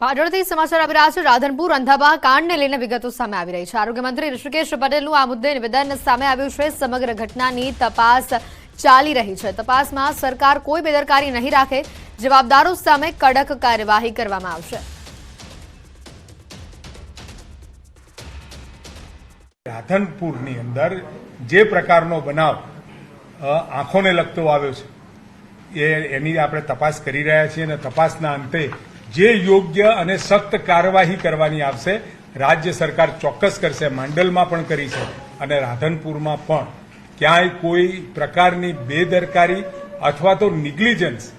પાટણથી સમાચાર આવી રહ્યા છે। રાધનપુર અંધાબા કાંડને લઈને વિગતો સામે આવી રહી છે। આરોગ્ય મંત્રી ઋષિકેશ પટેલનું આ મુદ્દે નિવેદન સામે આવ્યું છે। સમગ્ર ઘટનાની તપાસ ચાલી રહી છે। તપાસમાં સરકાર કોઈ બેદરકારી નહીં રાખે, જવાબદારો સામે કડક કાર્યવાહી કરવામાં આવશે। રાધનપુરની અંદર જે પ્રકારનો બનાવ આંખોને લગતો આવ્યો છે એની આપણે તપાસ કરી રહ્યા છીએ અને તપાસના અંતે જે યોગ્ય અને સખ્ત કાર્યવાહી કરવાની આવશે રાજ્ય સરકાર ચોક્કસ કરશે। માંડલમાં પણ કરી છે અને રાધનપુરમાં પણ ક્યાંય કોઈ પ્રકારની બેદરકારી અથવા તો નિગ્લિજન્સ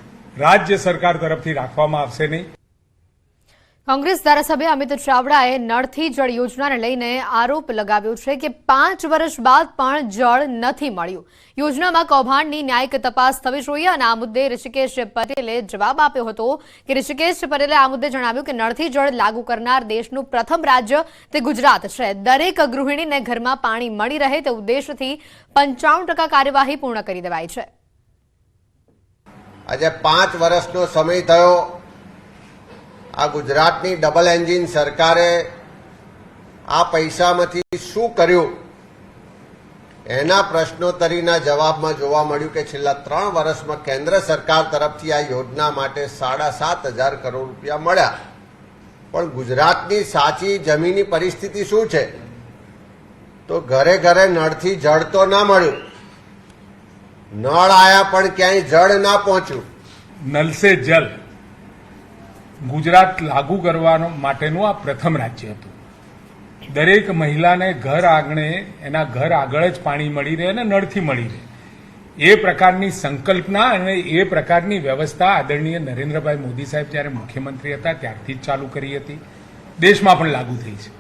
રાજ્ય સરકાર તરફથી રાખવામાં આવશે નહીં। કોંગ્રેસ ધારાસભ્ય અમિત ચાવડાએ નળથી જળ યોજનાને લઈને આરોપ લગાવ્યો છે કે 5 વર્ષ બાદ પણ જળ નથી મળ્યું। યોજનામાં કૌભાંડની ન્યાયિક તપાસ થવી જોઈએ અને આ મુદ્દે ઋષિકેશ પટેલે જવાબ આપ્યો હતો કે ઋષિકેશ પટેલે આ મુદ્દે જણાવ્યું કે નળથી જળ લાગુ કરનાર દેશનું પ્રથમ રાજ્ય તે ગુજરાત છે। દરેક ગૃહિણીને ઘરમાં પાણી મળી રહે તે ઉદ્દેશથી 95% કાર્યવાહી પૂર્ણ કરી દેવાઈ છે। આજે 5 વર્ષનો સમય થયો। આ ગુજરાતની ડબલ એન્જિન સરકારે આ પૈસામાંથી શું કર્યું એના પ્રશ્નોત્તરીના જવાબમાં જોવા મળ્યું કે છેલ્લા 3 વર્ષમાં કેન્દ્ર સરકાર તરફથી આ યોજના માટે 7,500 કરોડ રૂપિયા મળ્યા, પણ ગુજરાતની સાચી જમીની પરિસ્થિતિ શું છે તો ઘરે ઘરે નળથી જળ તો ના મળ્યું, નળ આયા પણ ક્યાંય જળ ના પહોંચ્યું। નલ સે જલ ગુજરાત લાગુ કરવા માટેનું આ પ્રથમ રાજ્ય હતું। દરેક મહિલાને ઘર આંગણે એના ઘર આગળ જ પાણી મળી રહે અને નળથી મળી રહે એ પ્રકારની સંકલ્પના અને એ પ્રકારની વ્યવસ્થા આદરણીય નરેન્દ્રભાઈ મોદી સાહેબ જ્યારે મુખ્યમંત્રી હતા ત્યારથી જ ચાલુ કરી હતી। દેશમાં પણ લાગુ થઈ છે।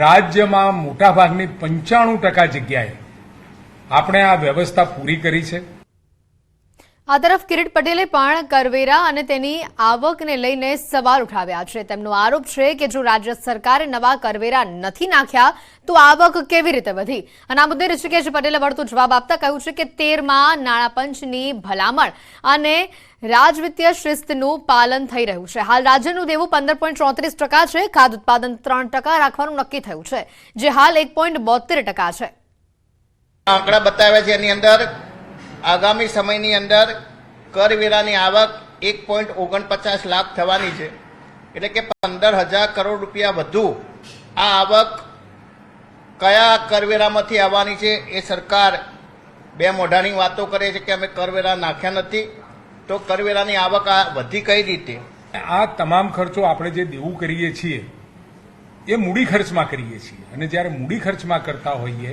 રાજ્યમાં મોટાભાગની 95% જગ્યાએ આપણે આ વ્યવસ્થા પૂરી કરી છે। આ તરફ કિરીટ પટેલે પણ કરવેરા અને તેની આવકને લઈને સવાલ ઉઠાવ્યા છે। તેમનો આરોપ છે કે જો રાજ્ય સરકારે નવા કરવેરા નથી નાખ્યા તો આવક કેવી રીતે વધી અને આ મુદ્દે ઋષિકેશ પટેલે વળતો જવાબ આપતા કહ્યું છે કે 13માં નાણાં પંચની ભલામણ અને રાજવિત્તીય શિસ્તનું પાલન થઈ રહ્યું છે। હાલ રાજ્યનું દેવું 15.34% છે। ખાદ્ય ઉત્પાદન 3% રાખવાનું નક્કી થયું છે, જે હાલ 1.72% છે। આંકડા બતાવ્યા છે, એની અંદર આગામી સમયની અંદર કરવેરાની આવક 1.49 લાખ થવાની છે, એટલે કે 15,000 કરોડ રૂપિયા વધુ આ આવક કયા કરવેરામાંથી આવવાની છે એ સરકાર બે મોઢાની વાતો કરે છે કે અમે કરવેરા નાખ્યા નથી, તો કરવેરાની આવક આ વધી કઈ રીતે? આ તમામ ખર્ચો આપણે જે દેવું કરીએ છીએ એ મૂડી ખર્ચમાં કરીએ છીએ અને જ્યારે મૂડી ખર્ચમાં કરતા હોઈએ,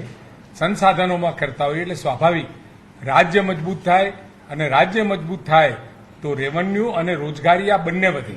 સંસાધનોમાં કરતા હોઈએ એટલે સ્વાભાવિક રાજ્ય મજબૂત થાય અને રાજ્ય મજબૂત થાય તો રેવન્યુ અને રોજગારી આ બંને વધે।